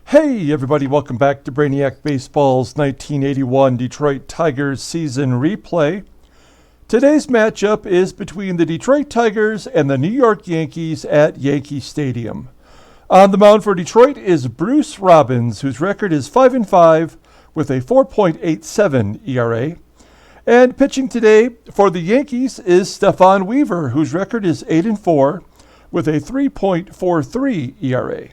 Hey everybody, welcome back to Brainiac Baseball's 1981 Detroit Tigers season replay. Today's matchup is between the Detroit Tigers and the New York Yankees at Yankee Stadium. On the mound for Detroit is Bruce Robbins, whose record is 5-5 with a 4.87 ERA. And pitching today for the Yankees is Stefan Wever, whose record is 8-4 with a 3.43 ERA.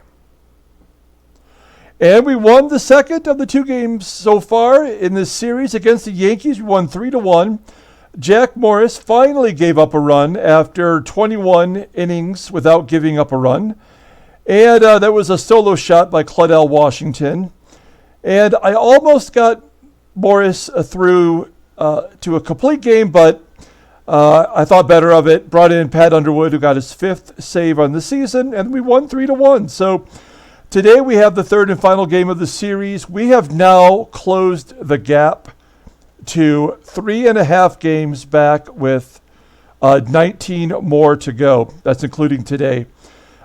And we won the second of the two games so far in this series against the Yankees. We won 3-1. Jack Morris finally gave up a run after 21 innings without giving up a run. And that was a solo shot by Claudell Washington. And I almost got Morris through to a complete game, but I thought better of it. Brought in Pat Underwood, who got his fifth save on the season, and we won 3-1. So today we have the third and final game of the series. We have now closed the gap to 3.5 games back with 19 more to go. That's including today.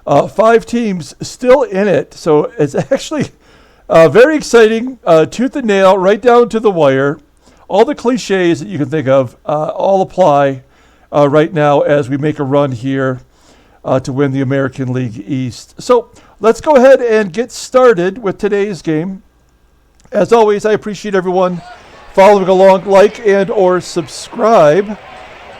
5 teams still in it, so it's actually very exciting. Tooth and nail, right down to the wire. All the cliches that you can think of all apply right now as we make a run here to win the American League East. So let's go ahead and get started with today's game. As always, I appreciate everyone following along, like and or subscribe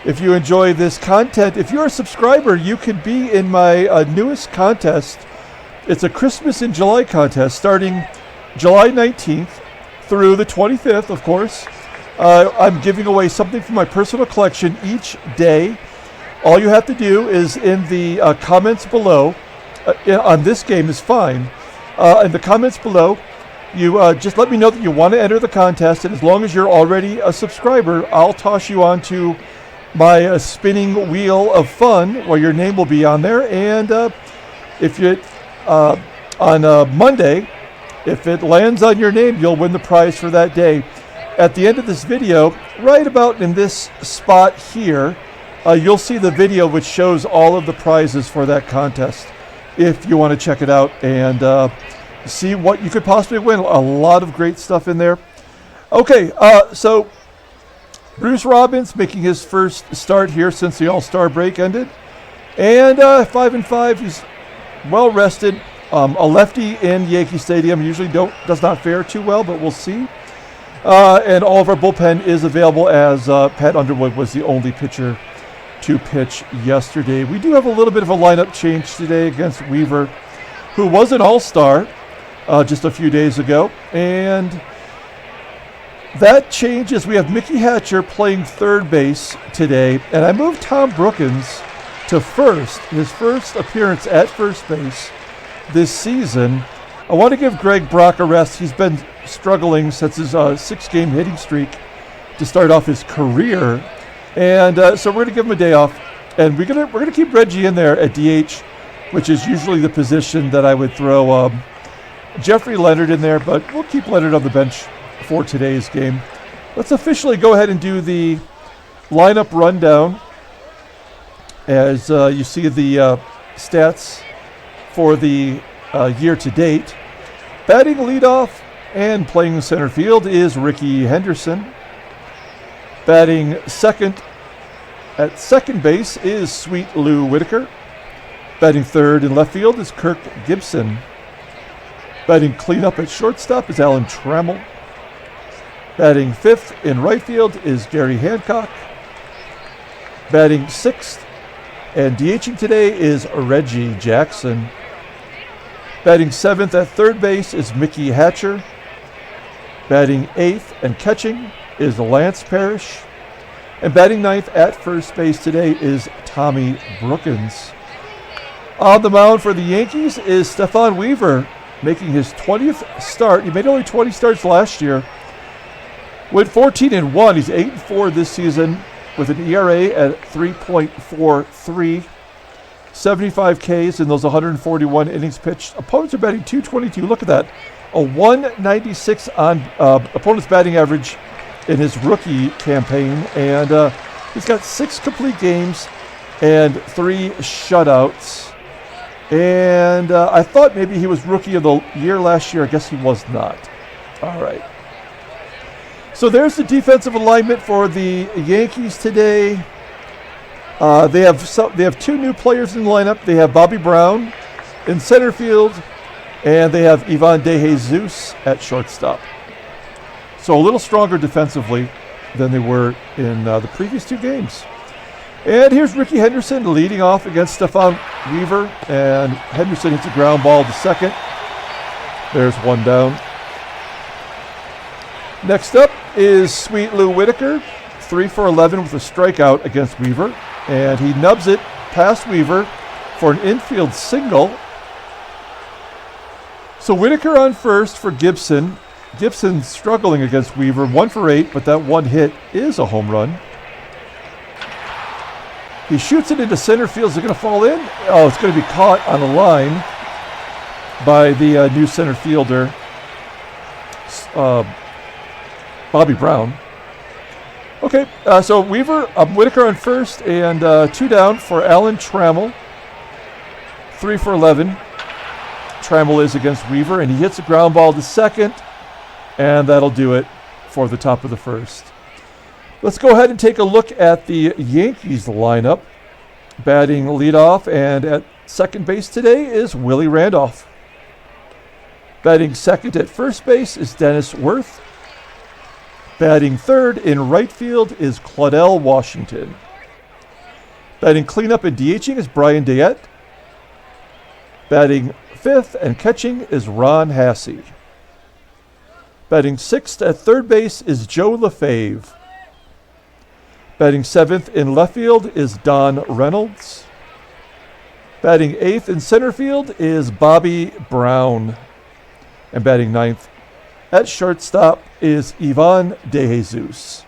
if you enjoy this content. If you're a subscriber, you can be in my newest contest. It's a Christmas in July contest starting July 19th through the 25th, of course. I'm giving away something from my personal collection each day. All you have to do is in the comments below, on this game is fine. In the comments below, you just let me know that you want to enter the contest, and as long as you're already a subscriber, I'll toss you onto my spinning wheel of fun where your name will be on there. And if you on Monday, if it lands on your name, you'll win the prize for that day. At the end of this video, right about in this spot here, you'll see the video which shows all of the prizes for that contest if you want to check it out and see what you could possibly win. A lot of great stuff in there. Okay, so Bruce Robbins making his first start here since the All-Star break ended. And 5-5, he's well rested. A lefty in Yankee Stadium usually does not fare too well, but we'll see. And all of our bullpen is available as Pat Underwood was the only pitcher to pitch yesterday. We do have a little bit of a lineup change today against Wever, who was an all-star just a few days ago. And that changes. We have Mickey Hatcher playing third base today. And I moved Tom Brookins to first, his first appearance at first base this season. I want to give Greg Brock a rest. He's been struggling since his 6-game hitting streak to start off his career. And so we're going to give him a day off. And we're going to keep Reggie in there at DH, which is usually the position that I would throw Jeffrey Leonard in there, but we'll keep Leonard on the bench for today's game. Let's officially go ahead and do the lineup rundown as you see the stats for the year to date. Batting leadoff and playing center field is Rickey Henderson. Batting second at second base is Sweet Lou Whitaker. Batting third in left field is Kirk Gibson. Batting cleanup at shortstop is Alan Trammell. Batting fifth in right field is Garry Hancock. Batting sixth and DHing today is Reggie Jackson. Batting seventh at third base is Mickey Hatcher. Batting eighth and catching is Lance Parrish. And batting ninth at first base today is Tommy Brookins. On the mound for the Yankees is Stefan Wever, making his 20th start. He made only 20 starts last year. Went 14-1. He's 8-4 this season with an ERA at 3.43. 75 Ks in those 141 innings pitched. Opponents are batting .222. Look at that. A 196 on opponent's batting average in his rookie campaign. And he's got 6 complete games and 3 shutouts. And I thought maybe he was Rookie of the Year last year. I guess he was not. All right. So there's the defensive alignment for the Yankees today. They have two new players in the lineup. They have Bobby Brown in center field, and they have Ivan De Jesus at shortstop. So a little stronger defensively than they were in the previous two games. And here's Rickey Henderson leading off against Stefan Wever, and Henderson hits a ground ball to second. There's one down. Next up is Sweet Lou Whitaker, 3 for 11 with a strikeout against Wever, and he nubs it past Wever for an infield single. So Whitaker on first for Gibson. Gibson struggling against Wever, 1 for 8, but that one hit is a home run. He shoots it into center field. Is it going to fall in? Oh, it's going to be caught on the line by the new center fielder, Bobby Brown. Okay, so Whitaker on first, and 2 down for Alan Trammell. 3 for 11. Trammell is against Wever, and he hits a ground ball to second, and that'll do it for the top of the first. Let's go ahead and take a look at the Yankees lineup. Batting leadoff and at second base today is Willie Randolph. Batting second at first base is Dennis Werth. Batting third in right field is Claudell Washington. Batting cleanup and DHing is Brian Dayett. Batting fifth and catching is Ron Hassey. Batting sixth at third base is Joe Lefebvre. Batting seventh in left field is Don Reynolds. Batting eighth in center field is Bobby Brown. And batting ninth at shortstop is Ivan De Jesus.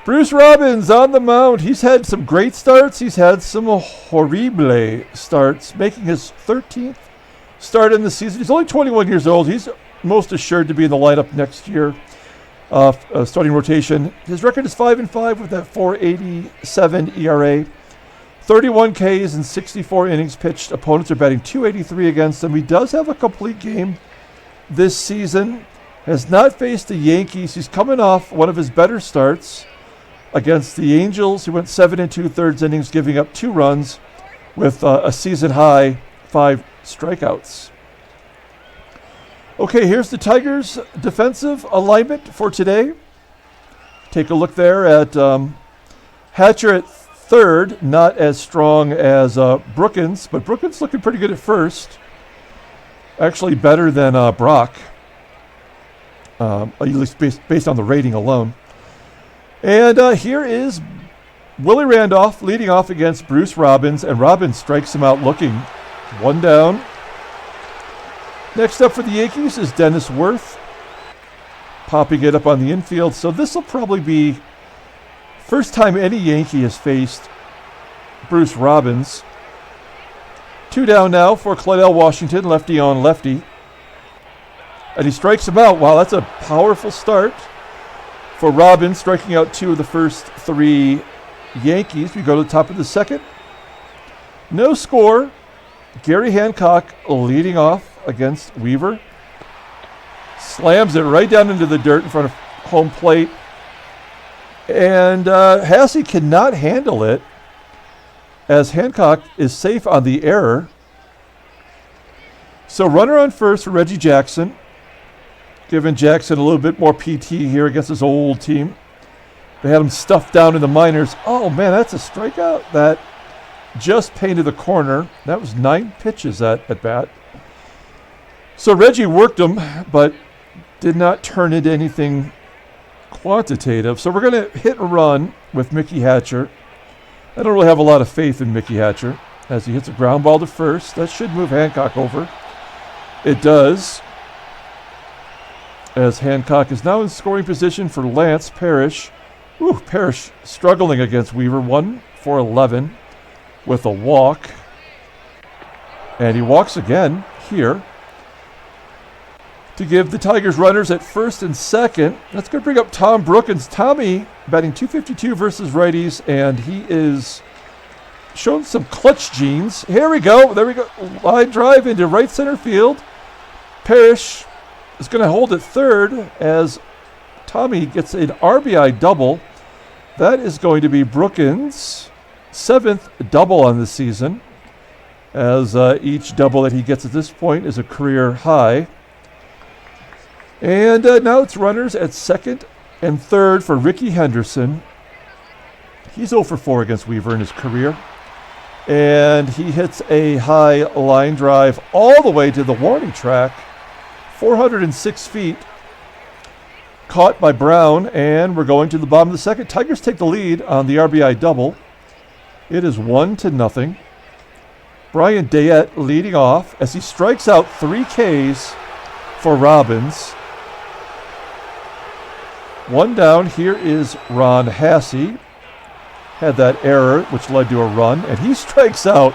Bruce Robbins on the mound. He's had some great starts. He's had some horrible starts, making his 13th start in the season. He's only 21 years old. He's most assured to be in the lineup next year. Starting rotation. His record is 5-5 with that 4.87 ERA. 31 Ks in 64 innings pitched. Opponents are batting .283 against him. He does have a complete game this season. Has not faced the Yankees. He's coming off one of his better starts against the Angels. He went 7 2/3 innings, giving up 2 runs with a season high 5 strikeouts. Okay, here's the Tigers' defensive alignment for today. Take a look there at Hatcher at third, not as strong as Brookins, but Brookins looking pretty good at first. Actually better than Brock, at least based on the rating alone. And here is Willie Randolph leading off against Bruce Robbins, and Robbins strikes him out looking. 1 down. Next up for the Yankees is Dennis Werth, popping it up on the infield. So this will probably be first time any Yankee has faced Bruce Robbins. 2 down now for Claudell Washington, lefty on lefty. And he strikes him out. Wow, that's a powerful start for Robbins, striking out 2 of the first 3 Yankees. We go to the top of the second. No score. Garry Hancock leading off against Wever. Slams it right down into the dirt in front of home plate. And Hassey cannot handle it as Hancock is safe on the error. So runner on first for Reggie Jackson. Giving Jackson a little bit more PT here against his old team. They had him stuffed down in the minors. Oh man, that's a strikeout. That just painted the corner. That was 9 pitches at bat. So Reggie worked him, but did not turn into anything quantitative. So we're going to hit a run with Mickey Hatcher. I don't really have a lot of faith in Mickey Hatcher as he hits a ground ball to first. That should move Hancock over. It does. As Hancock is now in scoring position for Lance Parrish. Parrish struggling against Wever. 1 for 11 with a walk. And he walks again here to give the Tigers runners at first and second. That's going to bring up Tom Brookins. Tommy batting .252 versus righties, and he is showing some clutch genes. Here we go. There we go. Line drive into right center field. Parrish is going to hold it third as Tommy gets an RBI double. That is going to be Brookins' 7th double on the season, as each double that he gets at this point is a career high. And now it's runners at second and third for Rickey Henderson. He's 0 for 4 against Wever in his career. And he hits a high line drive all the way to the warning track, 406 feet. Caught by Brown, and we're going to the bottom of the second. Tigers take the lead on the RBI double. It is 1-0. Brian Dayett leading off as he strikes out 3 Ks for Robbins. 1 down. Here is Ron Hassey. Had that error, which led to a run, and he strikes out.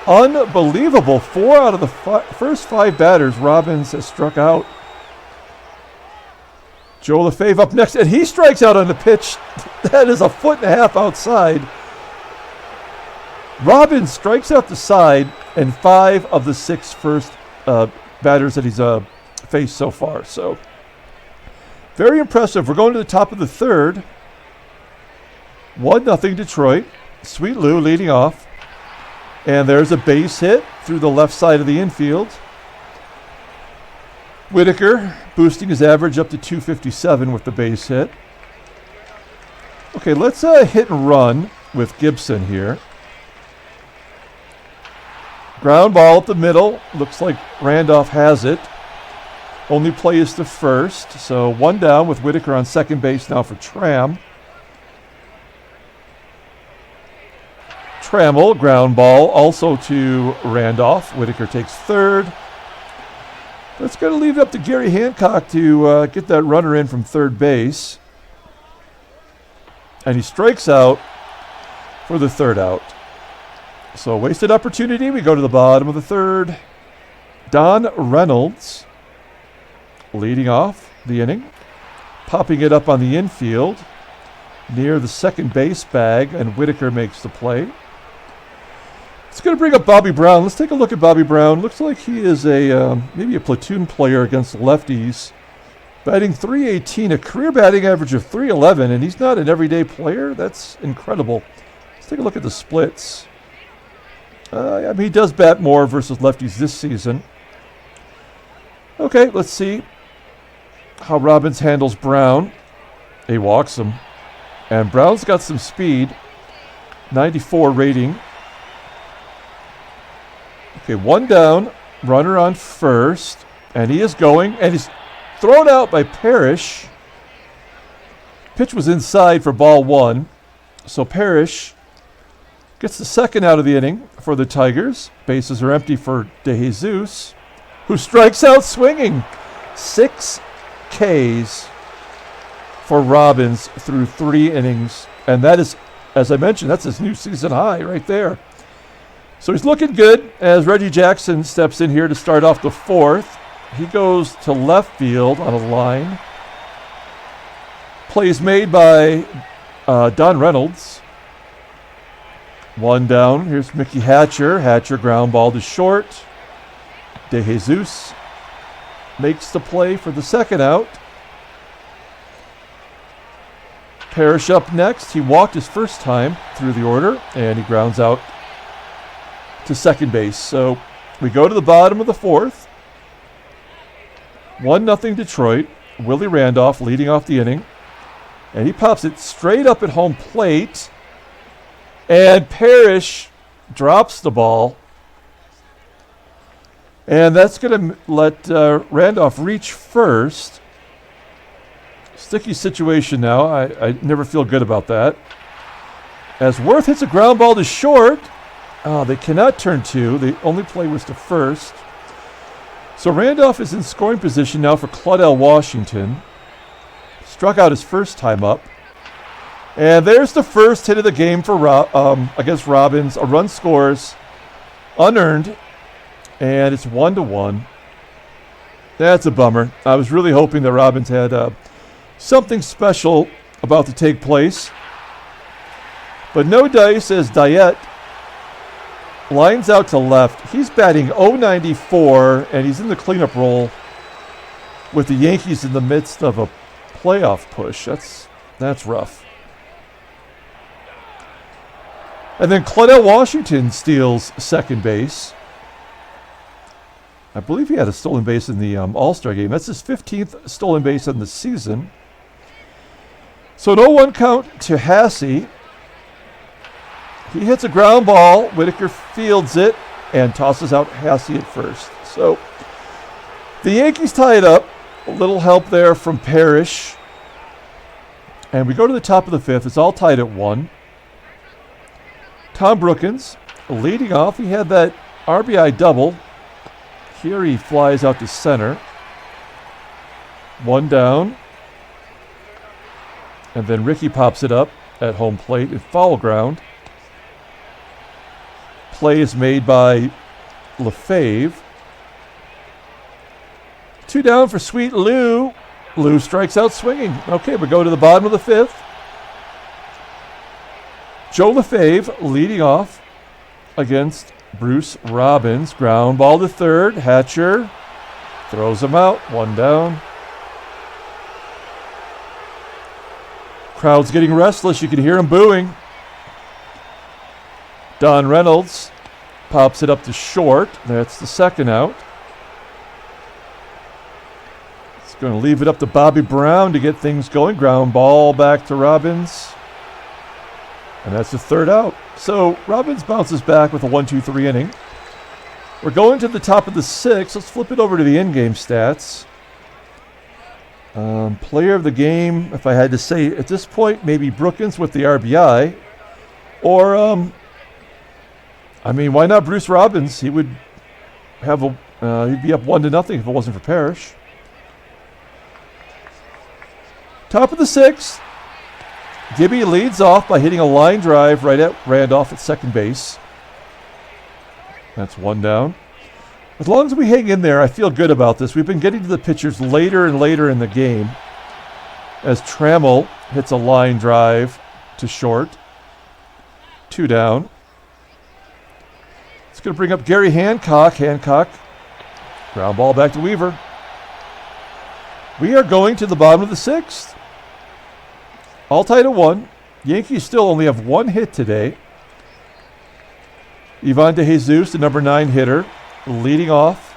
Unbelievable. 4 out of the first 5 batters Robbins has struck out. Joe Lefebvre up next, and he strikes out on the pitch. That is a 1.5 feet outside. Robbins strikes out the side, and 5 of the 6 first batters that he's faced so far. So, very impressive. We're going to the top of the third. 1-0 Detroit. Sweet Lou leading off. And there's a base hit through the left side of the infield. Whitaker boosting his average up to 257 with the base hit. Okay, let's hit and run with Gibson here. Ground ball up the middle. Looks like Randolph has it. Only play is to first. So 1 down with Whitaker on second base now for Trammell. Trammell, ground ball also to Randolph. Whitaker takes third. Let's go to leave it up to Garry Hancock to get that runner in from third base. And he strikes out for the third out. So wasted opportunity. We go to the bottom of the third. Don Reynolds leading off the inning. Popping it up on the infield near the second base bag, and Whitaker makes the play. It's going to bring up Bobby Brown. Let's take a look at Bobby Brown. Looks like he is maybe a platoon player against lefties. Batting .318, a career batting average of .311, and he's not an everyday player. That's incredible. Let's take a look at the splits. He does bat more versus lefties this season. Okay, let's see how Robbins handles Brown. He walks him. And Brown's got some speed. 94 rating. Okay, 1 down, runner on first, and he is going, and he's thrown out by Parrish. Pitch was inside for ball 1, so Parrish gets the second out of the inning for the Tigers. Bases are empty for Dayett, who strikes out swinging. 6 Ks for Robbins through 3 innings, and that is, as I mentioned, that's his new season high right there. So he's looking good as Reggie Jackson steps in here to start off the 4th. He goes to left field on a line. Plays made by Don Reynolds. 1 down. Here's Mickey Hatcher. Hatcher ground ball to short. Dayett makes the play for the second out. Parrish up next. He walked his first time through the order, and he grounds out to second base. So we go to the bottom of the 4th. 1-0 Detroit. Willie Randolph leading off the inning. And he pops it straight up at home plate. And Parrish drops the ball. And that's going to let Randolph reach first. Sticky situation now. I never feel good about that. As Werth hits a ground ball to short. They cannot turn 2. The only play was to first. So Randolph is in scoring position now for Claudell Washington. Struck out his first time up. And there's the first hit of the game for against Robbins. A run scores unearned. And it's 1-1. That's a bummer. I was really hoping that Robbins had something special about to take place. But no dice as Dayett lines out to left. He's batting .094, and he's in the cleanup role with the Yankees in the midst of a playoff push. That's rough. And then Claudell Washington steals second base. I believe he had a stolen base in the All-Star game. That's his 15th stolen base in the season. So an 0-1 count to Hassey. He hits a ground ball. Whitaker fields it and tosses out Hassey at first. So the Yankees tie it up. A little help there from Parrish. And we go to the top of the fifth. It's all tied at 1. Tom Brookins leading off. He had that RBI double. Here he flies out to center. 1 down. And then Rickey pops it up at home plate in foul ground. Play is made by Lefebvre. 2 down for Sweet Lou. Lou strikes out swinging. Okay, we go to the bottom of the fifth. Joe Lefebvre leading off against Bruce Robbins. Ground ball to third. Hatcher throws him out. 1 down. Crowd's getting restless. You can hear him booing. Don Reynolds pops it up to short. That's the second out. It's going to leave it up to Bobby Brown to get things going. Ground ball back to Robbins. And that's the third out. So Robbins bounces back with a 1-2-3 inning. We're going to the top of the sixth. Let's flip it over to the in-game stats. Player of the game, if I had to say at this point, maybe Brookins with the RBI. Or, why not Bruce Robbins? He would have he'd be up 1-0 if it wasn't for Parrish. Top of the sixth. Gibby leads off by hitting a line drive right at Randolph at second base. That's 1 down. As long as we hang in there, I feel good about this. We've been getting to the pitchers later and later in the game as Trammell hits a line drive to short. 2 down. It's going to bring up Garry Hancock. Hancock, ground ball back to Wever. We are going to the bottom of the sixth. All tied at 1. Yankees still only have 1 hit today. Ivan De Jesus, the number 9 hitter, leading off.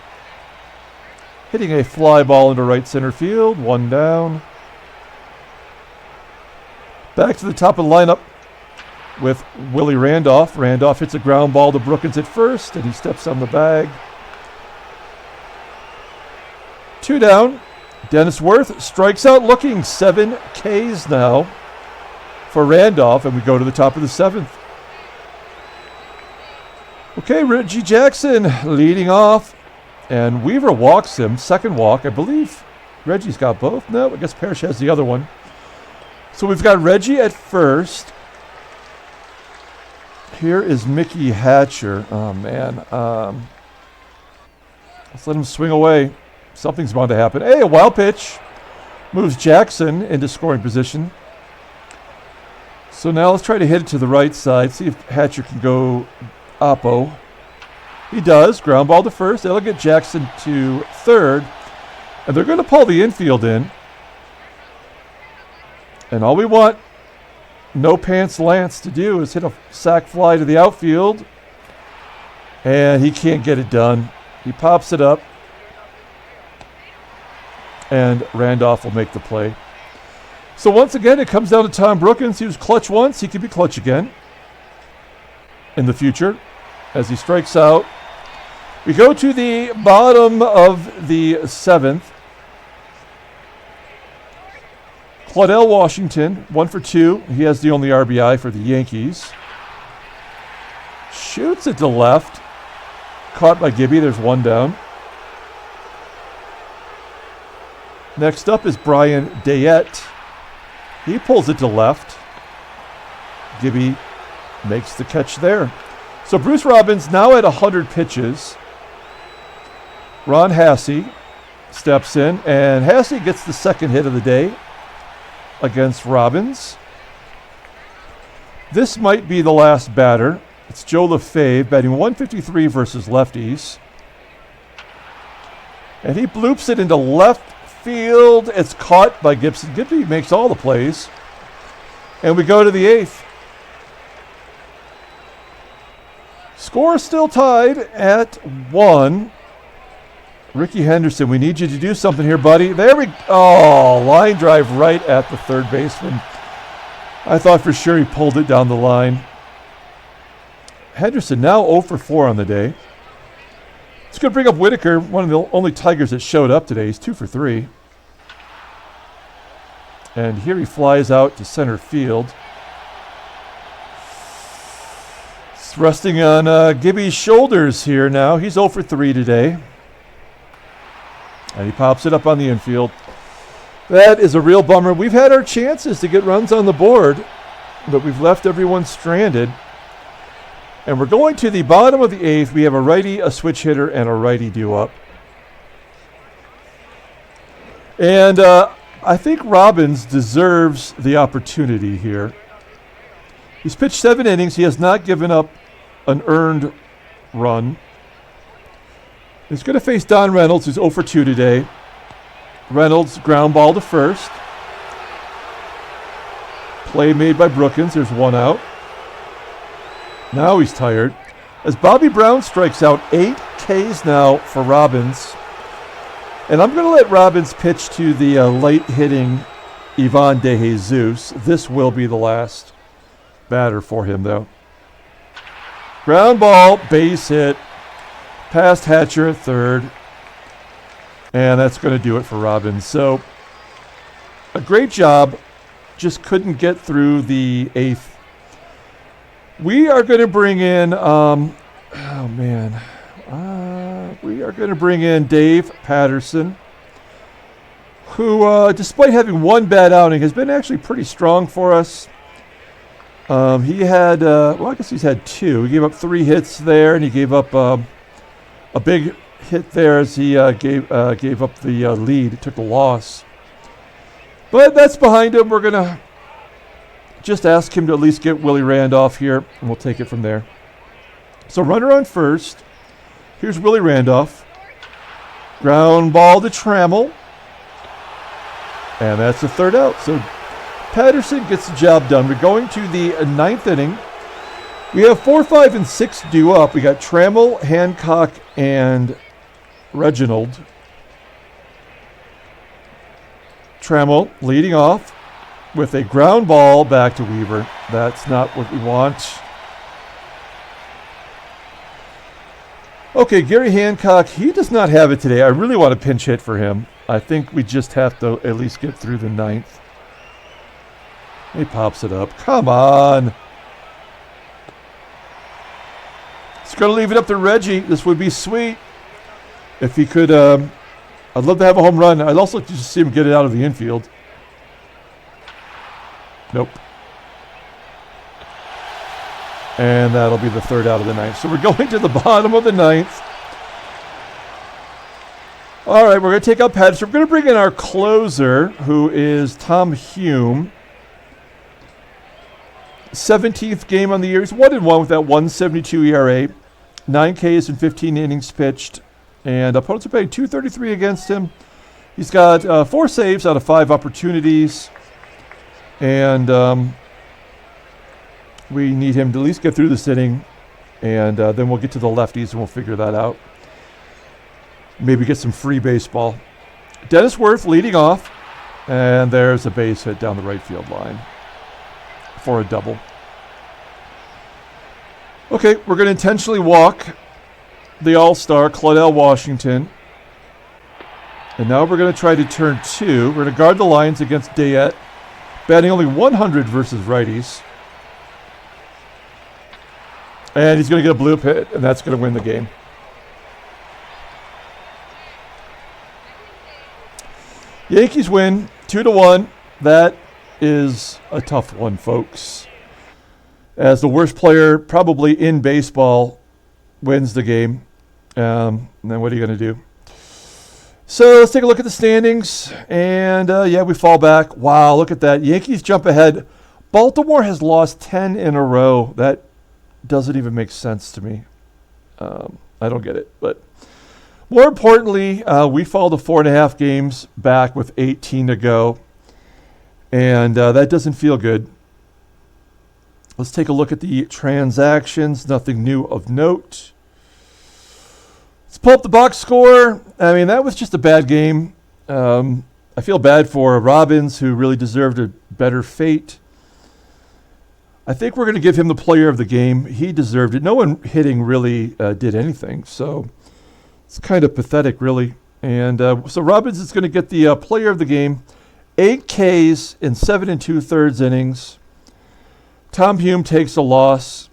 Hitting a fly ball into right center field. 1 down. Back to the top of the lineup with Willie Randolph. Randolph hits a ground ball to Brookins at first, and he steps on the bag. 2 down. Dennis Werth strikes out looking. 7 Ks now for Randolph, and we go to the top of the 7th. Okay, Reggie Jackson leading off, and Wever walks him. Second walk, I believe. Reggie's got both. No, I guess Parrish has the other one. So we've got Reggie at first. Here is Mickey Hatcher. Oh, man. Let's let him swing away. Something's bound to happen. Hey, a wild pitch. Moves Jackson into scoring position. So now let's try to hit it to the right side. See if Hatcher can go oppo. He does. Ground ball to first. They'll get Jackson to third. And they're going to pull the infield in. And all we want No Pants Lance to do is hit a sac fly to the outfield. And he can't get it done. He pops it up. And Randolph will make the play. So once again, it comes down to Tom Brookins. He was clutch once. He could be clutch again in the future as he strikes out. We go to the bottom of the 7th. Claudell Washington, 1 for 2. He has the only RBI for the Yankees. Shoots it to left. Caught by Gibby. There's 1 down. Next up is Brian Dayett. He pulls it to left. Gibby makes the catch there. So Bruce Robbins now at 100 pitches. Ron Hassey steps in, and Hassey gets the second hit of the day against Robbins. This might be the last batter It's Joe Lefebvre batting 153 versus lefties. And he bloops it into left field. It's caught by Gibson. Gibson makes all the plays. And we go to the 8th. Score still tied at 1. Rickey Henderson, we need you to do something here, buddy. There we go. Oh, line drive right at the third baseman. I thought for sure he pulled it down the line. Henderson now 0 for 4 on the day. It's going to bring up Whitaker, one of the only Tigers that showed up today. He's 2 for 3. And here he flies out to center field. It's resting on Gibby's shoulders here now. He's 0 for 3 today. And he pops it up on the infield. That is a real bummer. We've had our chances to get runs on the board, but we've left everyone stranded. And we're going to the bottom of the 8th. We have a righty, a switch hitter, and a righty due up. And I think Robbins deserves the opportunity here. He's pitched 7 innings. He has not given up an earned run. He's going to face Don Reynolds, who's 0 for 2 today. Reynolds, ground ball to first. Play made by Brookins. There's 1 out. Now he's tired. As Bobby Brown strikes out, 8 Ks now for Robbins. And I'm going to let Robbins pitch to the late-hitting Ivan De Jesus. This will be the last batter for him, though. Ground ball, base hit. Past Hatcher at third. And that's going to do it for Robbins. So, a great job. Just couldn't get through the 8th. We are going to bring in, we are going to bring in Dave Patterson, who, despite having 1 bad outing, has been actually pretty strong for us. He had, I guess he's had 2. He gave up 3 hits there, and he gave up a big hit there as he gave up the lead, took the loss. But that's behind him. We're going to just ask him to at least get Willie Randolph here, and we'll take it from there. So runner on first. Here's Willie Randolph. Ground ball to Trammell. And that's the 3rd out. So Patterson gets the job done. We're going to the 9th inning. We have 4, 5, and 6 due up. We got Trammell, Hancock, and Reginald. Trammell leading off with a ground ball back to Wever. That's not what we want. Okay, Gary Hancock, he does not have it today. I really want to pinch hit for him. I think we just have to at least get through the 9th. He pops it up. Come on. He's going to leave it up to Reggie. This would be sweet if he could. I'd love to have a home run. I'd also like to just see him get it out of the infield. Nope. And that'll be the 3rd out of the 9th. So we're going to the bottom of the 9th. All right, we're going to take out Patterson. We're going to bring in our closer, who is Tom Hume. 17th game on the year. He's 1-1 with that 1.72 ERA. 9 Ks and 15 innings pitched. And opponents are paying $2.33 against him. He's got 4 saves out of 5 opportunities. And we need him to at least get through this inning. And then we'll get to the lefties and we'll figure that out. Maybe get some free baseball. Dennis Werth leading off. And there's a base hit down the right field line for a double. Okay, we're going to intentionally walk the All-Star, Claudell Washington. And now we're going to try to turn 2. We're going to guard the lines against Dayett, batting only 100 versus righties. And he's going to get a bloop hit, and that's going to win the game. Yankees win 2-1. That is a tough one, folks. As the worst player probably in baseball wins the game. And then what are you going to do? So let's take a look at the standings. And we fall back. Wow, look at that. Yankees jump ahead. Baltimore has lost 10 in a row. That doesn't even make sense to me. I don't get it. But more importantly, we fall to 4.5 games back with 18 to go. And that doesn't feel good. Let's take a look at the transactions. Nothing new of note. Let's pull up the box score. I mean, that was just a bad game. I feel bad for Robbins, who really deserved a better fate. I think we're going to give him the player of the game. He deserved it. No one hitting really did anything, so it's kind of pathetic, really. And so Robbins is going to get the player of the game. 8 Ks in 7 2/3 innings. Tom Hume takes a loss.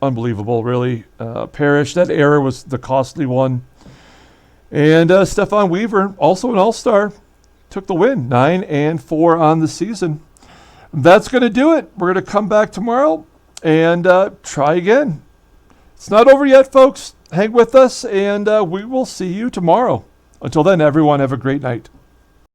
Unbelievable, really. Parrish, that error was the costly one. And Stefan Wever, also an all-star, took the win. 9-4 on the season. That's going to do it. We're going to come back tomorrow and try again. It's not over yet, folks. Hang with us, and we will see you tomorrow. Until then, everyone, have a great night.